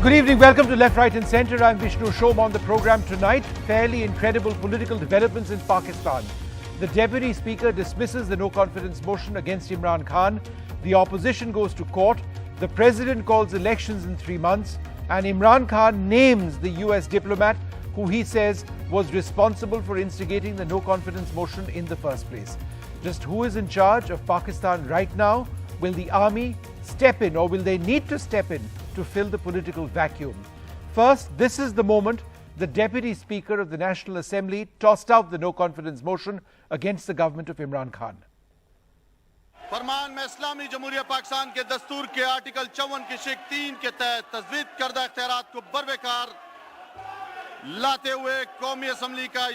Good evening, welcome to Left, Right and Centre. I'm Vishnu Shom. On the programme tonight, fairly incredible political developments in Pakistan. The Deputy Speaker dismisses the no-confidence motion against Imran Khan. The opposition goes to court. The President calls elections in 3 months. And Imran Khan names the US diplomat who he says was responsible for instigating the no-confidence motion in the first place. Just who is in charge of Pakistan right now? Will the army step in, or will they need to step in to fill the political vacuum? First, this is the moment the Deputy Speaker of the National Assembly tossed out the no-confidence motion against the government of Imran Khan. फरमान में इस्लामी जमहूरिया पाकिस्तान के दस्तूर के article 54 की शिक 3 के तहत तजवीज़ करदा इख्तियारात को बरबेकार लाते हुए कौमी असम्बली का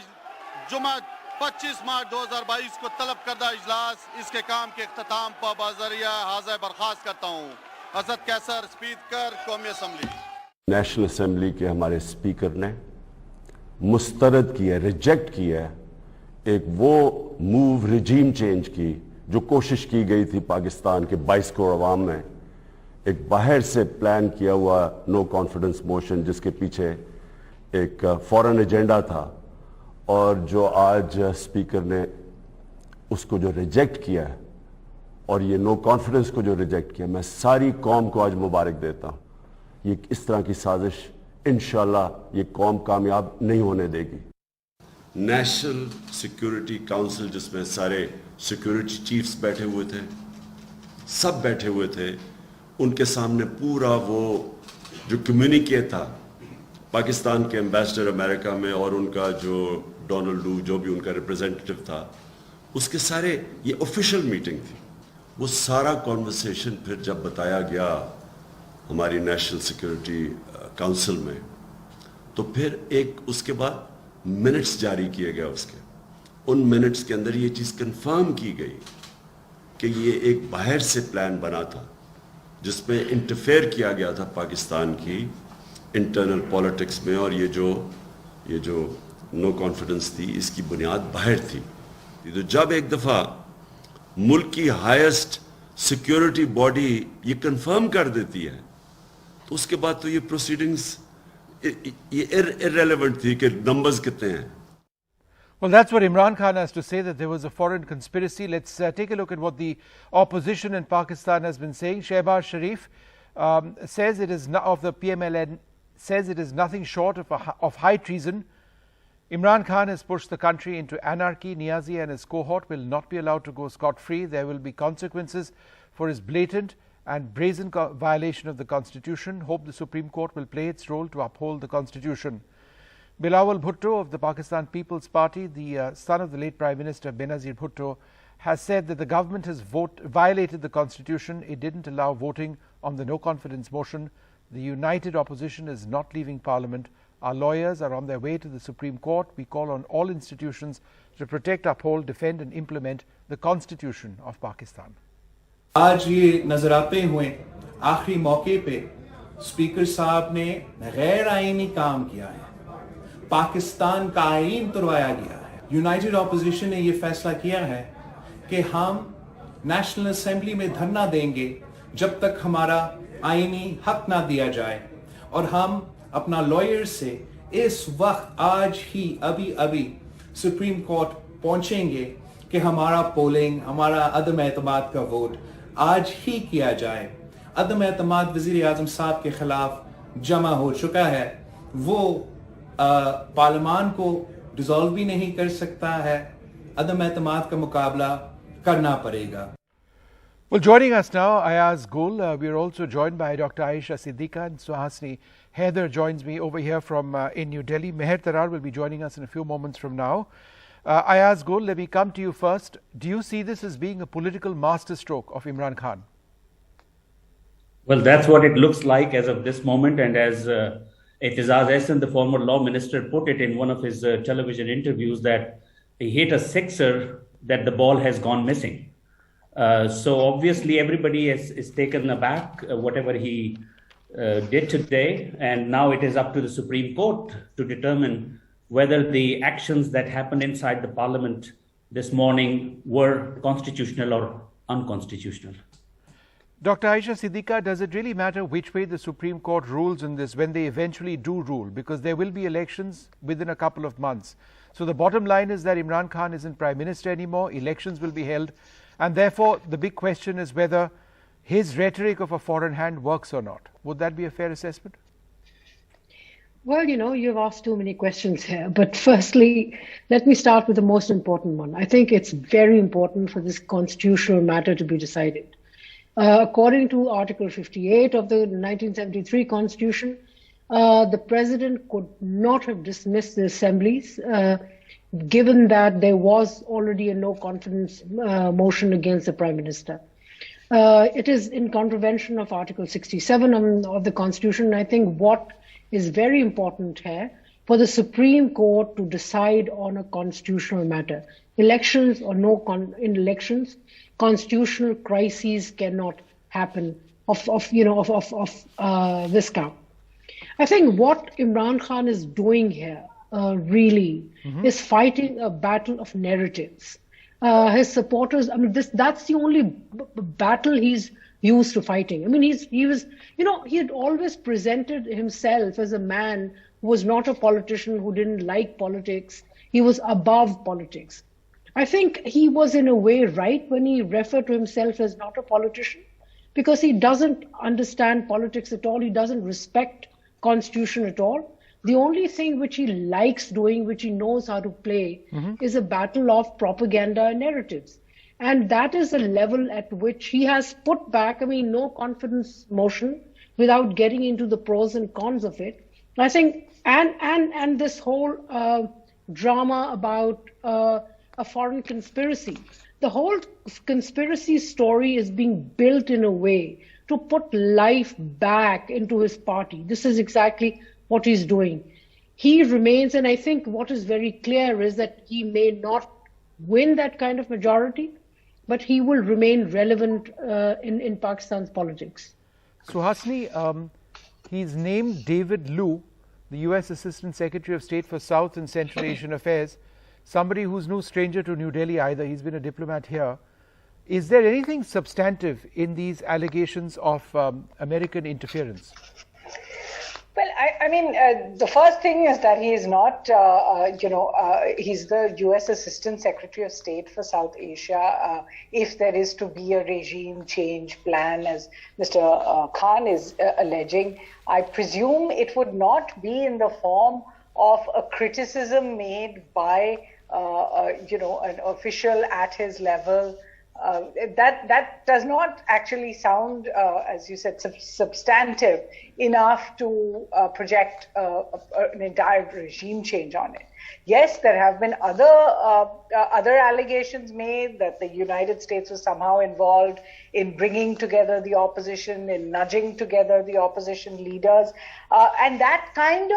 जुमा 25 मार्च 2022 को तलब करदा इजलास इसके काम के इख्तिताम पर बाज़रिया हाज़िर बर्खास्त करता हूँ। हज़रत कैसर स्पीकर कौमी असम्बली। नेशनल असम्बली के हमारे स्पीकर ने मुस्तरद किया, रिजेक्ट किया एक वो मूव रिजीम चेंज की जो कोशिश की गई थी पाकिस्तान के 22 करोड़ अवाम में, एक बाहर से प्लान किया हुआ नो कॉन्फिडेंस मोशन जिसके पीछे एक फॉरेन एजेंडा था, और जो आज स्पीकर ने उसको जो रिजेक्ट किया है और ये नो कॉन्फिडेंस को जो रिजेक्ट किया, मैं सारी कौम को आज मुबारक देता हूँ। ये इस तरह की साजिश इंशाल्लाह ये कौम कामयाब नहीं होने देगी। नेशनल सिक्योरिटी काउंसिल जिसमें सारे सिक्योरिटी चीफ्स बैठे हुए थे, सब बैठे हुए थे, उनके सामने पूरा वो जो कम्युनिके था पाकिस्तान के एम्बेसडर अमेरिका में और उनका जो डोनाल्ड लू जो भी उनका रिप्रेजेंटेटिव था, उसके सारे ये ऑफिशियल मीटिंग थी। वो सारा कॉन्वर्सेशन फिर जब बताया गया हमारी नेशनल सिक्योरिटी काउंसिल में, तो फिर एक उसके बाद मिनट्स जारी किए गए उसके। उन मिनट्स के अंदर ये चीज़ कंफर्म की गई कि ये एक बाहर से प्लान बना था जिसमें इंटरफेयर किया गया था पाकिस्तान की इंटरनल पॉलिटिक्स में, और ये जो नो कॉन्फिडेंस थी इसकी बुनियाद बाहर थी। तो जब एक दफ़ा मुल्क की हाईएस्ट सिक्योरिटी बॉडी ये कंफर्म कर देती है, तो उसके बाद तो ये प्रोसीडिंग्स ये irrelevant थी कि नंबर्स कितने हैं। Well, that's what Imran Khan has to say, that there was a foreign conspiracy. Let's take a look at what the opposition in Pakistan has been saying. Shehbaz Sharif says it is of the PMLN says it is nothing short of high treason. Imran Khan has pushed the country into anarchy. Niazi and his cohort will not be allowed to go scot-free. There will be consequences for his blatant and brazen violation of the Constitution. Hope the Supreme Court will play its role to uphold the Constitution. Bilawal Bhutto of the Pakistan People's Party, the son of the late Prime Minister Benazir Bhutto, has said that the government has violated the Constitution. It didn't allow voting on the no-confidence motion. The united opposition is not leaving Parliament. Our lawyers are on their way to the Supreme Court. We call on all institutions to protect, uphold, defend and implement the Constitution of Pakistan. आज ये नजराते हुए आखिरी मौके पे speaker साहब ने गैर आईनी काम किया है, पाकिस्तान का आईन तुड़वाया गया है। यूनाइटेड ऑपोजिशन ने ये फैसला किया है कि हम नेशनल असेंबली में धरना देंगे जब तक हमारा आईनी हक ना दिया जाए, और हम अपना लॉयर से इस वक्त आज ही अभी सुप्रीम कोर्ट पहुंचेंगे कि हमारा पोलिंग, हमारा अदम एतमाद का वोट आज ही किया जाए। अदम एतमाद वज़ीर आज़म साहब के खिलाफ जमा हो चुका है, वो पार्लियामान को डिसॉल्व भी नहीं कर सकता है, अदम एतमाद का मुकाबला करना पड़ेगा। Well, joining us now, Ayaz Gul. We are also joined by Dr. Aisha Siddiqa and Suhasini Haider joins me over here from in New Delhi. Meher Tarar will be joining us in a few moments from now. Ayaz Gul, let me come to you first. Do you see this as being a political masterstroke of Imran Khan? Well, that's what it looks like as of this moment, and as Etizaz Ehsan, the former law minister, put it in one of his television interviews, that he hit a sixer, that the ball has gone missing. So obviously everybody is taken aback whatever he did today, and now it is up to the Supreme Court to determine whether the actions that happened inside the parliament this morning were constitutional or unconstitutional. Dr. Aisha Siddiqa, does it really matter which way the Supreme Court rules in this when they eventually do rule? Because there will be elections within a couple of months. So the bottom line is that Imran Khan isn't Prime Minister anymore, elections will be held, and therefore the big question is whether his rhetoric of a foreign hand works or not. Would that be a fair assessment? Well, you've asked too many questions here. But firstly, let me start with the most important one. I think it's very important for this constitutional matter to be decided. According to Article 58 of the 1973 Constitution, the President could not have dismissed the assemblies, given that there was already a no confidence motion against the Prime Minister. It is in contravention of Article 67 of the Constitution. I think what is very important here for the Supreme Court to decide on a constitutional matter. Elections or in elections, constitutional crises cannot happen of this kind. I think what Imran Khan is doing here really is fighting a battle of narratives. His supporters, that's the only battle he's used to fighting. He had always presented himself as a man who was not a politician, who didn't like politics. He was above politics. I think he was in a way right when he referred to himself as not a politician, because he doesn't understand politics at all. He doesn't respect constitution at all. The only thing which he likes doing, which he knows how to play, is a battle of propaganda and narratives. And that is the level at which he has put back, no confidence motion without getting into the pros and cons of it. I think, and this whole drama about a foreign conspiracy. The whole conspiracy story is being built in a way to put life back into his party. This is exactly what he's doing. He remains, and I think what is very clear is that he may not win that kind of majority, but he will remain relevant in Pakistan's politics. So Hasni, he's named David Liu, the US Assistant Secretary of State for South and Central Asian Affairs, somebody who's no stranger to New Delhi either. He's been a diplomat here. Is there anything substantive in these allegations of American interference? Well, the first thing is that he is not, he's the U.S. Assistant Secretary of State for South Asia. If there is to be a regime change plan, as Mr. Khan is alleging, I presume it would not be in the form of a criticism made by, an official at his level. That does not actually sound, as you said, substantive enough to project an entire regime change on it. Yes, there have been other allegations made that the United States was somehow involved in bringing together the opposition, in nudging together the opposition leaders, and that kind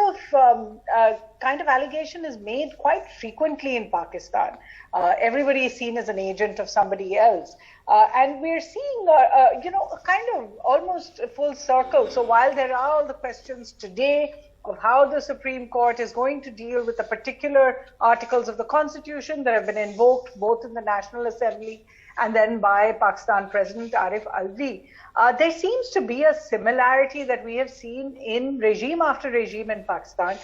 of allegation is made quite frequently in Pakistan. Everybody is seen as an agent of somebody else, and we're seeing a kind of almost full circle. So while there are all the questions today of how the Supreme Court is going to deal with the particular articles of the Constitution that have been invoked both in the National Assembly and then by Pakistan President Arif Alvi, there seems to be a similarity that we have seen in regime after regime in Pakistan.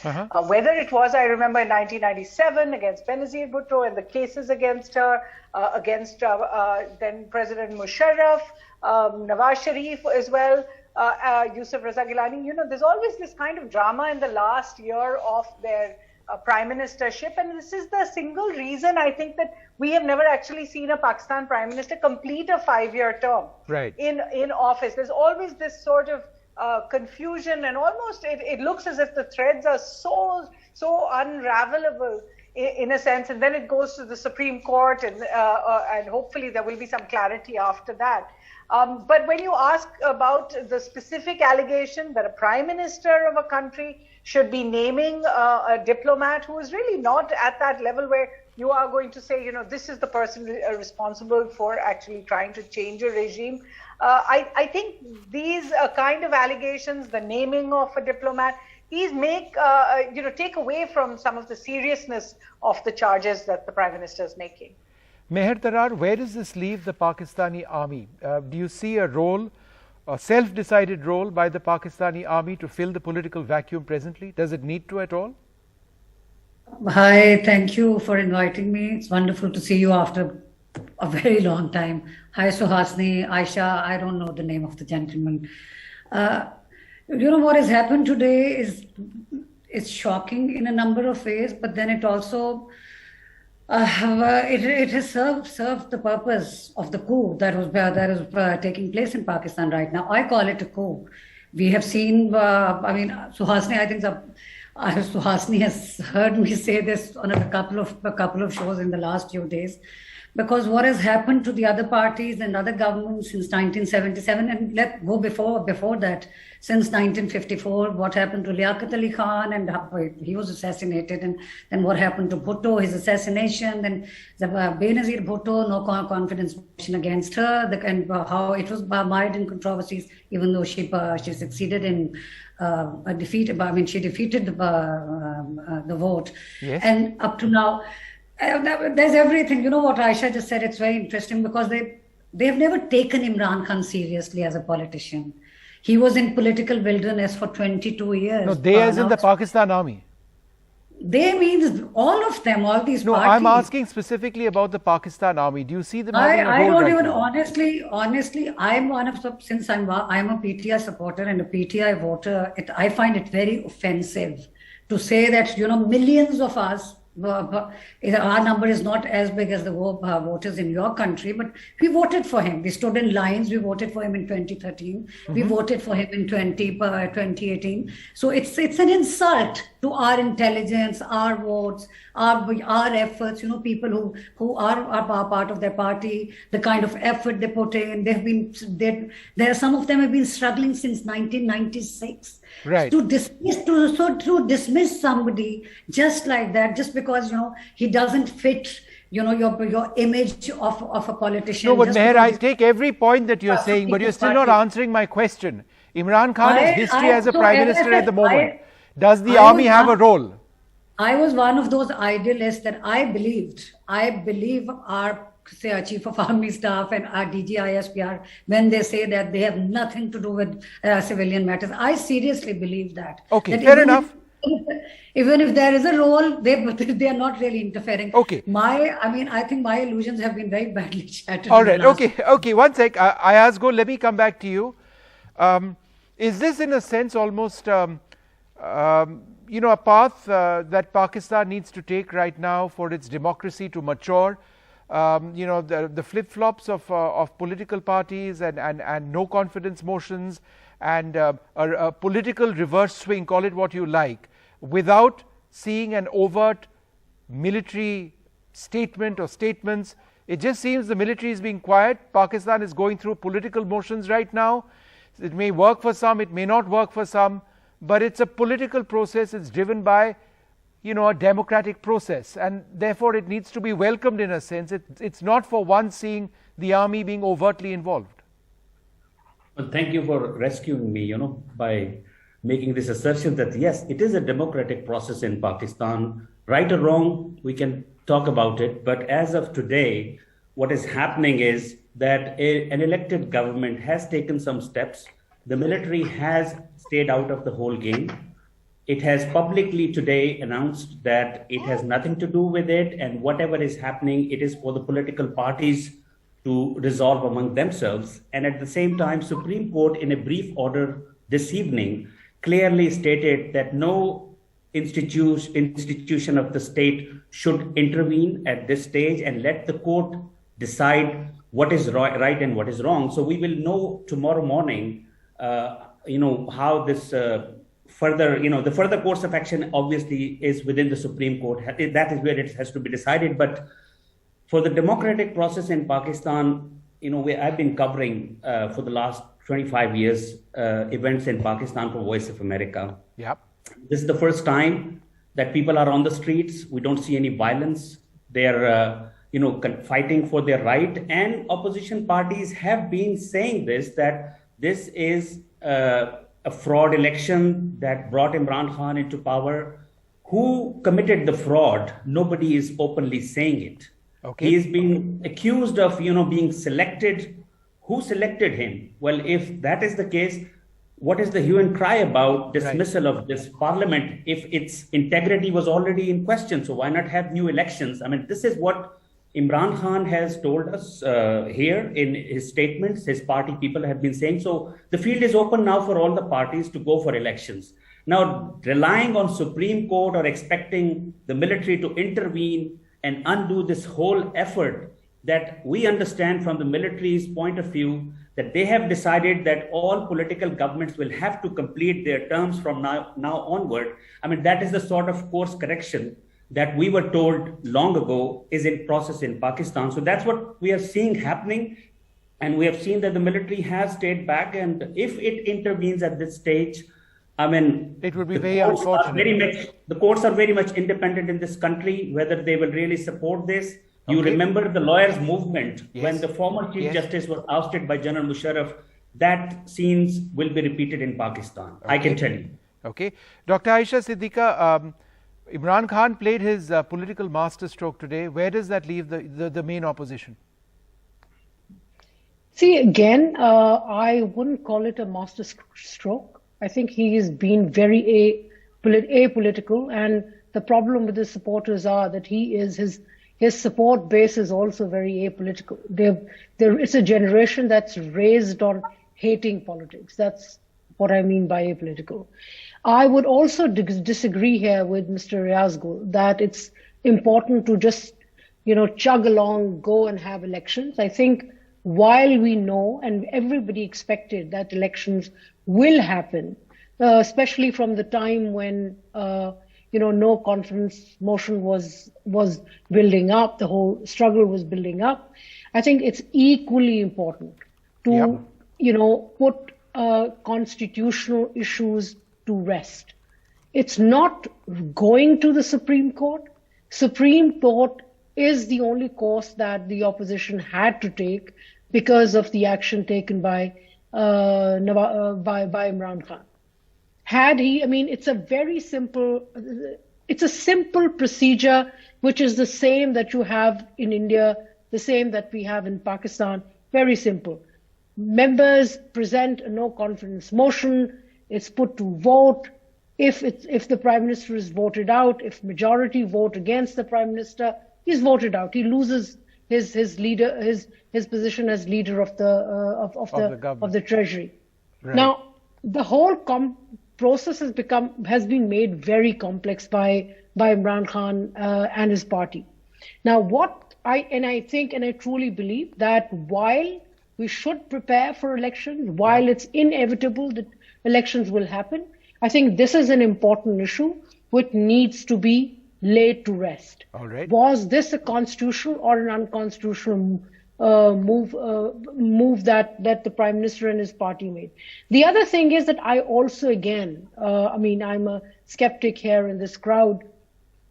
Whether it was, I remember in 1997 against Benazir Bhutto and the cases against her, against then President Musharraf, Nawaz Sharif as well, Yusuf Raza Gilani. There's always this kind of drama in the last year of their prime ministership, and this is the single reason I think that we have never actually seen a Pakistan prime minister complete a 5-year term in office. There's always this sort of confusion, and almost it looks as if the threads are so unravelable in a sense, and then it goes to the Supreme Court, and hopefully there will be some clarity after that. But when you ask about the specific allegation that a prime minister of a country should be naming a diplomat who is really not at that level where you are going to say, this is the person responsible for actually trying to change a regime. I think these kind of allegations, the naming of a diplomat, these make, take away from some of the seriousness of the charges that the prime minister is making. Meher Tarar, where does this leave the Pakistani army? Do you see a role a self-decided role by the Pakistani army to fill the political vacuum presently? Does it need to at all? Hi, thank you for inviting me. It's wonderful to see you after a very long time. Hi, Suhasini, Aisha, I don't know the name of the gentleman. You know, what has happened today is shocking in a number of ways, but then it also it has served the purpose of the coup that is taking place in Pakistan right now. I call it a coup. We have seen, I mean, Suhasini, I think Suhasini has heard me say this on a couple of shows in the last few days, because what has happened to the other parties and other governments since 1977, and let go before that, since 1954, what happened to Liaquat Ali Khan, and he was assassinated, and then what happened to Bhutto, his assassination, then Benazir Bhutto, no confidence motion against her, and how it was mired in controversies, even though she succeeded in a defeat. I mean, she defeated the vote, yes. And up to now, there's everything. You know what Aisha just said? It's very interesting because they've never taken Imran Khan seriously as a politician. He was in political wilderness for 22 years. No, they as in the Pakistan army. They means all of them, all these no, parties. I'm asking specifically about the Pakistan army. Do you see them having a role I don't right even, now? honestly, I'm one of the, since I'm a PTI supporter and a PTI voter, I find it very offensive to say that, you know, millions of us, our number is not as big as the voters in your country, but we voted for him. We stood in lines. We voted for him in 2013. We voted for him in 2018. So it's an insult to our intelligence, our votes, our efforts. You know, people who are part of their party, the kind of effort they put in. Some of them have been struggling since 1996. Right. To dismiss somebody just like that, just because, you know, he doesn't fit, you know, your image of a politician. No, but Meher, I take every point that you're saying, but you're still not answering my question. Imran Khan has history as a prime minister at the moment. Does the army have a role? I was one of those idealists that I believe our Chief of Army Staff and our DG ISPR, when they say that they have nothing to do with civilian matters. I seriously believe that. Okay, that fair enough. Even if there is a role, they are not really interfering. Okay. I think my illusions have been very badly shattered. All right. Okay. One sec. Ayazgo, let me come back to you. Is this, in a sense, almost you know, a path that Pakistan needs to take right now for its democracy to mature? You know, the flip-flops of political parties and no confidence motions and a political reverse swing, call it what you like, without seeing an overt military statement or statements. It just seems the military is being quiet. Pakistan is going through political motions right now. It may work for some, it may not work for some, but it's a political process. It's driven by, you know, a democratic process, and therefore it needs to be welcomed in a sense. It's not for one seeing the army being overtly involved. Well, thank you for rescuing me, you know, by making this assertion that yes, it is a democratic process in Pakistan. Right or wrong, we can talk about it. But as of today, what is happening is that an elected government has taken some steps. The military has stayed out of the whole game. It has publicly today announced that it has nothing to do with it, and whatever is happening, it is for the political parties to resolve among themselves. And at the same time, Supreme Court, in a brief order this evening, clearly stated that no institution of the state should intervene at this stage and let the court decide what is right and what is wrong. So we will know tomorrow morning, you know, how this further, you know, the further course of action obviously is within the Supreme Court. That is where it has to be decided. But for the democratic process in Pakistan, you know, I've been covering for the last 25 years events in Pakistan for Voice of America. Yep. This is the first time that people are on the streets. We don't see any violence. They're, you know, fighting for their right. And opposition parties have been saying this, that this is a fraud election that brought Imran Khan into power. Who committed the fraud? Nobody is openly saying it. Okay. He is being accused of, you know, being selected. who selected him? Well, if that is the case, what is the hue and cry about dismissal of this parliament if its integrity was already in question? So why not have new elections? I mean, this is what Imran Khan has told us here in his statements. His party people have been saying. So the field is open now for all the parties to go for elections. Now, relying on Supreme Court or expecting the military to intervene and undo this whole effort, that we understand from the military's point of view that they have decided that all political governments will have to complete their terms from now onward. I mean, that is the sort of course correction that we were told long ago is in process in Pakistan. So that's what we are seeing happening. And we have seen that the military has stayed back. And if it intervenes at this stage, I mean, it would be very unfortunate. The courts are very much independent in this country, whether they will really support this. You remember the lawyers' movement when the former Chief Justice was ousted by General Musharraf. That scenes will be repeated in Pakistan. I can tell you. Okay. Dr. Aisha Siddiqa, Imran Khan played his political masterstroke today. Where does that leave the main opposition? See, again, I wouldn't call it a masterstroke. I think he has been very apolitical, and the problem with his supporters are that his support base is also very apolitical. It's a generation that's raised on hating politics. That's what I mean by apolitical. I would also disagree here with Mr. Riazgul that it's important to just, chug along, go and have elections. I think while we know and everybody expected that elections will happen, especially from the time when no confidence motion was building up, the whole struggle was building up. I think it's equally important to, put constitutional issues to rest. It's not going to the Supreme Court. Supreme Court is the only course that the opposition had to take because of the action taken by Imran Khan. It's a simple procedure, which is the same that you have in India, the same that we have in Pakistan. Very simple. Members present a no confidence motion. It's put to vote. If the Prime Minister is voted out, if majority vote against the Prime Minister, he's voted out. He loses his position as leader of the Treasury. Right. Now, the whole process has been made very complex by Imran Khan and his party. Now, I think and I truly believe that while we should prepare for elections, while it's inevitable that elections will happen, I think this is an important issue which needs to be laid to rest. All right. Was this a constitutional or an unconstitutional move that the Prime Minister and his party made? The other thing is that I also, again, I'm a skeptic here in this crowd.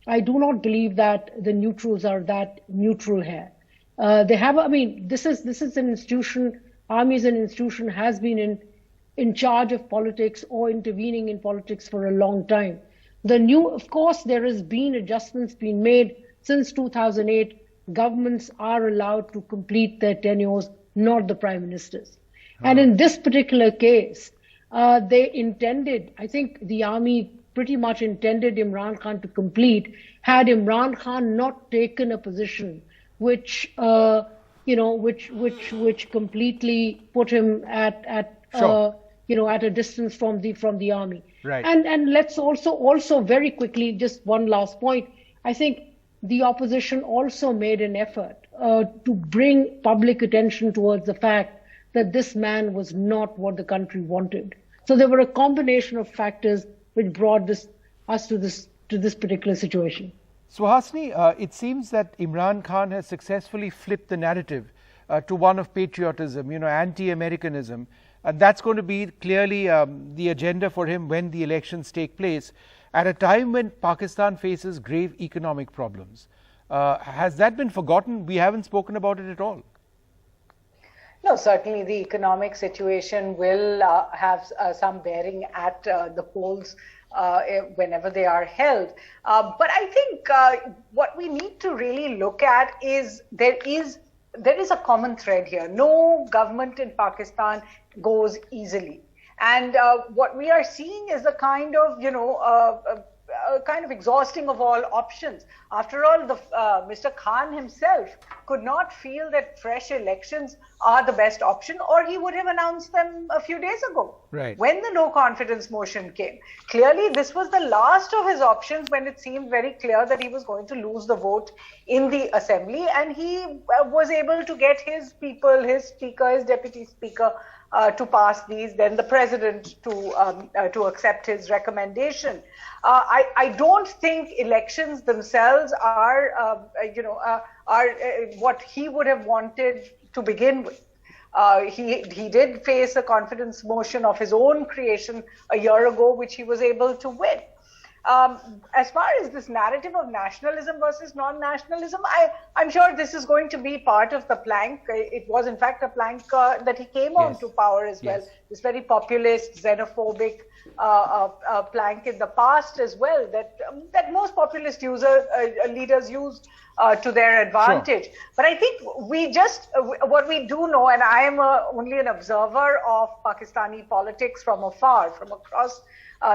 I do not believe that the neutrals are that neutral here. This is an institution. Army is an institution, has been in charge of politics or intervening in politics for a long time. Of course, there has been adjustments being made since 2008. Governments are allowed to complete their tenures, not the prime ministers. And in this particular case, they intended, I think the army pretty much intended Imran Khan to complete, had Imran Khan not taken a position which completely put him at a distance from the army. Right. And let's also very quickly, just one last point. I think the opposition also made an effort to bring public attention towards the fact that this man was not what the country wanted. So there were a combination of factors which brought us to this particular situation. Suhasini, it seems that Imran Khan has successfully flipped the narrative to one of patriotism, anti-Americanism. And that's going to be clearly the agenda for him when the elections take place, at a time when Pakistan faces grave economic problems. Has that been forgotten? We haven't spoken about it at all. No, certainly the economic situation will have some bearing at the polls whenever they are held. But I think what we need to really look at is there is there is a common thread here. No government in Pakistan goes easily. And what we are seeing is a kind of, kind of exhausting of all options. After all, Mr. Khan himself could not feel that fresh elections are the best option, or he would have announced them a few days ago. Right. When the no confidence motion came. Clearly, this was the last of his options when it seemed very clear that he was going to lose the vote in the assembly, and he was able to get his people, his speaker, his deputy speaker, to pass these, then the president to accept his recommendation. I don't think elections themselves are, what he would have wanted to begin with. He did face a confidence motion of his own creation a year ago, which he was able to win. As far as this narrative of nationalism versus non-nationalism, I'm sure this is going to be part of the plank. It was, in fact, a plank that he came on to power as well. This very populist, xenophobic plank in the past as well that most populist leaders use to their advantage. Sure. But I think what we do know, and I am only an observer of Pakistani politics from afar, from across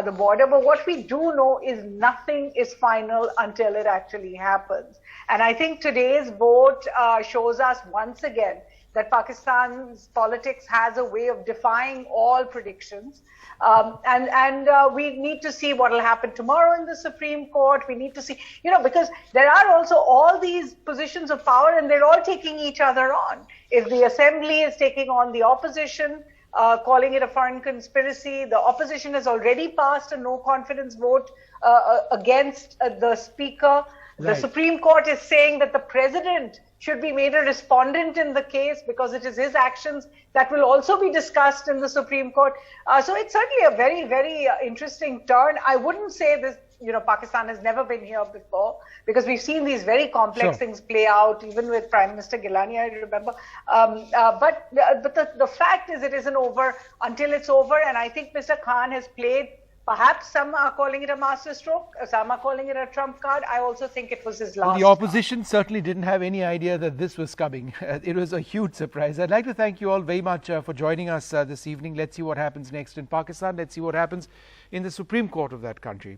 the border, but what we do know is nothing is final until it actually happens. And I think today's vote shows us once again that Pakistan's politics has a way of defying all predictions. And we need to see what will happen tomorrow in the Supreme Court. We need to see, because there are also all these positions of power and they're all taking each other on. If the assembly is taking on the opposition, calling it a foreign conspiracy, the opposition has already passed a no confidence vote against the speaker. Right. The Supreme Court is saying that the president should be made a respondent in the case because it is his actions that will also be discussed in the Supreme Court. So it's certainly a very, very interesting turn. I wouldn't say this, Pakistan has never been here before because we've seen these very complex things play out, even with Prime Minister Gilani, I remember. But the fact is it isn't over until it's over. And I think Mr. Khan has played. Perhaps some are calling it a masterstroke, some are calling it a trump card. I also think it was his last. The opposition certainly didn't have any idea that this was coming. It was a huge surprise. I'd like to thank you all very much for joining us this evening. Let's see what happens next in Pakistan. Let's see what happens in the Supreme Court of that country.